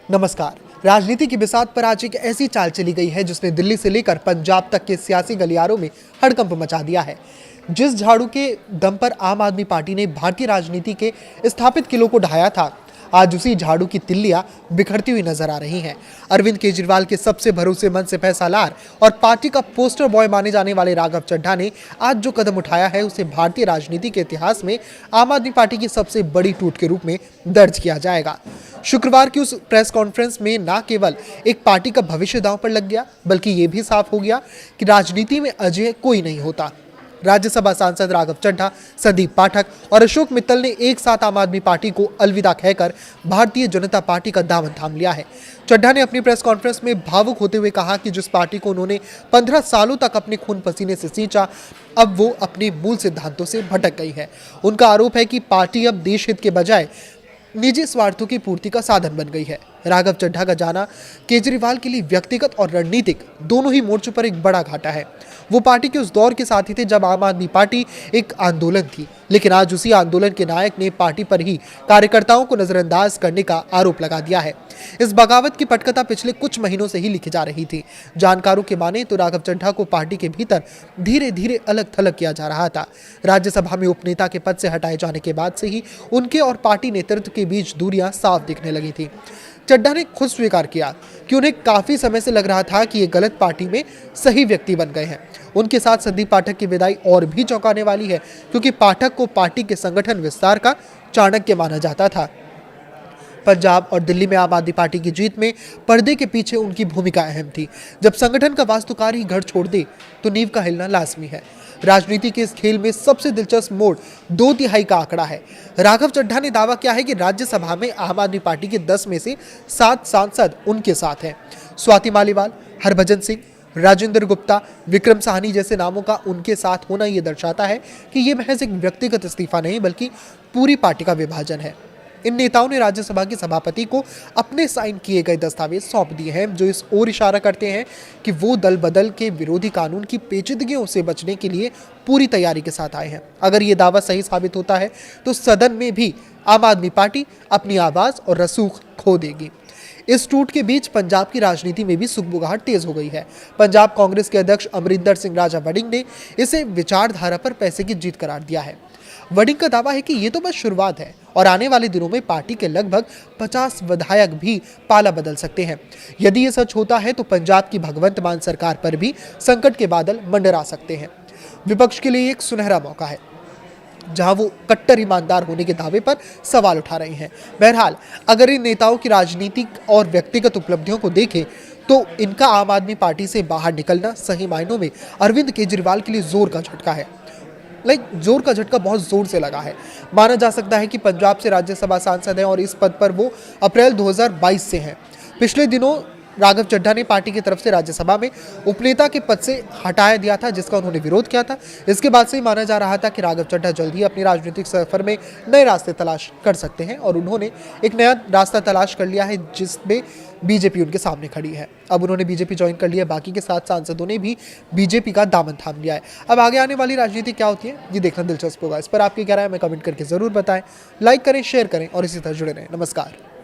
नमस्कार। राजनीति की बिसात पर आज एक ऐसी चाल चली गई है जिसने दिल्ली से लेकर पंजाब तक के सियासी गलियारों में हड़कंप मचा दिया है। जिस झाड़ू के दम पर आम आदमी पार्टी ने भारतीय राजनीति के स्थापित किलों को ढाया था, आज उसी झाड़ू की तिल्लियां बिखरती हुई नजर आ रही हैं। अरविंद केजरीवाल के सबसे भरोसेमंद सिपह सालार और पार्टी का पोस्टर बॉय माने जाने वाले राघव चड्ढा ने आज जो कदम उठाया है उसे भारतीय राजनीति के इतिहास में आम आदमी पार्टी की सबसे बड़ी टूट के रूप में दर्ज किया जाएगा। शुक्रवार की उस प्रेस कॉन्फ्रेंस में न केवल एक पार्टी का भविष्य दांव पर लग गया, बल्कि ये भी साफ हो गया कि राजनीति में अजय कोई नहीं होता। राज्यसभा सांसद राघव चड्ढा, संदीप पाठक और अशोक मित्तल ने एक साथ आम आदमी पार्टी को अलविदा कहकर भारतीय जनता पार्टी का दामन थाम लिया है। चड्ढा ने अपनी प्रेस कॉन्फ्रेंस में भावुक होते हुए कहा कि जिस पार्टी को उन्होंने 15 सालों तक अपने खून पसीने से सींचा, अब वो अपने मूल सिद्धांतों से भटक गई है। उनका आरोप है कि पार्टी अब देश हित के बजाय निजी स्वार्थों की पूर्ति का साधन बन गई है। राघव चड्ढा का जाना केजरीवाल के लिए व्यक्तिगत और रणनीतिक दोनों ही मोर्चों पर एक बड़ा घाटा है। वो पार्टी के उस दौर के साथी थे जब आम आदमी पार्टी एक आंदोलन थी, लेकिन आज उसी आंदोलन के नायक ने पार्टी पर ही कार्यकर्ताओं को नजरअंदाज करने का आरोप लगा दिया है। इस बगावत की पटकथा पिछले कुछ महीनों से ही लिखी जा रही थी। जानकारों के माने तो राघव चड्ढा को पार्टी के भीतर धीरे धीरे अलग थलग किया जा रहा था। राज्यसभा में उपनेता के पद से हटाए जाने के बाद से ही उनके और पार्टी नेतृत्व के बीच दूरियां साफ दिखने लगी थी। चड्ढा ने खुद स्वीकार किया कि उन्हें काफी समय से लग रहा था कि ये गलत पार्टी में सही व्यक्ति बन गए हैं। उनके साथ संदीप पाठक की विदाई और भी चौंकाने वाली है, क्योंकि पाठक को पार्टी के संगठन विस्तार का चाणक्य माना जाता था। पंजाब और दिल्ली में आम आदमी पार्टी की जीत में पर्दे के पीछे उनकी भूमिका अहम थी। जब संगठन का वास्तुकार ही घर छोड़ दे तो नींव का हिलना लाजमी है। राजनीति के इस खेल में सबसे दिलचस्प मोड़ 2/3 का आंकड़ा है। राघव चड्ढा ने दावा किया है कि राज्यसभा में आम आदमी पार्टी के 10 में से 7 सांसद उनके साथ हैं। स्वाति मालीवाल, हरभजन सिंह, राजेंद्र गुप्ता, विक्रम साहनी जैसे नामों का उनके साथ होना यह दर्शाता है कि यह महज एक व्यक्तिगत इस्तीफा नहीं, बल्कि पूरी पार्टी का विभाजन है। इन नेताओं ने राज्यसभा के सभापति को अपने साइन किए गए दस्तावेज सौंप दिए हैं, जो इस ओर इशारा करते हैं कि वो दल बदल के विरोधी कानून की पेचीदगियों से बचने के लिए पूरी तैयारी के साथ आए हैं। अगर ये दावा सही साबित होता है तो सदन में भी आम आदमी पार्टी अपनी आवाज और रसूख खो देगी। इस टूट के बीच पंजाब की राजनीति में भी सुगबुगाहट तेज हो गई है। पंजाब कांग्रेस के अध्यक्ष अमरिंदर सिंह राजा वड़िंग ने इसे विचारधारा पर पैसे की जीत करार दिया है। वड़िंग का दावा है कि ये तो बस शुरुआत है और आने वाले दिनों में पार्टी के लगभग 50 विधायक भी पाला बदल सकते हैं। यदि ये सच होता है तो पंजाब की भगवंत मान सरकार पर भी संकट के बादल मंडरा सकते हैं। विपक्ष के लिए एक सुनहरा मौका है, जहां वो कट्टर ईमानदार होने के दावे पर सवाल उठा रहे हैं। बहरहाल, अगर इन नेताओं की राजनीतिक और व्यक्तिगत उपलब्धियों को देखें तो इनका आम आदमी पार्टी से बाहर निकलना सही मायनों में अरविंद केजरीवाल के लिए जोर का झटका है। जोर का झटका बहुत जोर से लगा है। माना जा सकता है कि पंजाब से राज्यसभा सांसद हैं और इस पद पर वो अप्रैल 2022 से हैं। पिछले दिनों राघव चड्ढा ने पार्टी की तरफ से राज्यसभा में उपनेता के पद से हटाया दिया था, जिसका उन्होंने विरोध किया था। इसके बाद से ही माना जा रहा था कि राघव चड्ढा जल्द ही अपनी राजनीतिक सफर में नए रास्ते तलाश कर सकते हैं, और उन्होंने एक नया रास्ता तलाश कर लिया है जिसमें बीजेपी उनके सामने खड़ी है। अब उन्होंने बीजेपी ज्वाइन कर लिया, बाकी के 7 सांसदों ने भी बीजेपी का दामन थाम लिया है। अब आगे आने वाली राजनीति क्या होती है ये देखना दिलचस्प होगा। इस पर आपकी क्या राय है हमें कमेंट करके जरूर बताएं। लाइक करें, शेयर करें और इसी तरह जुड़े रहें। नमस्कार।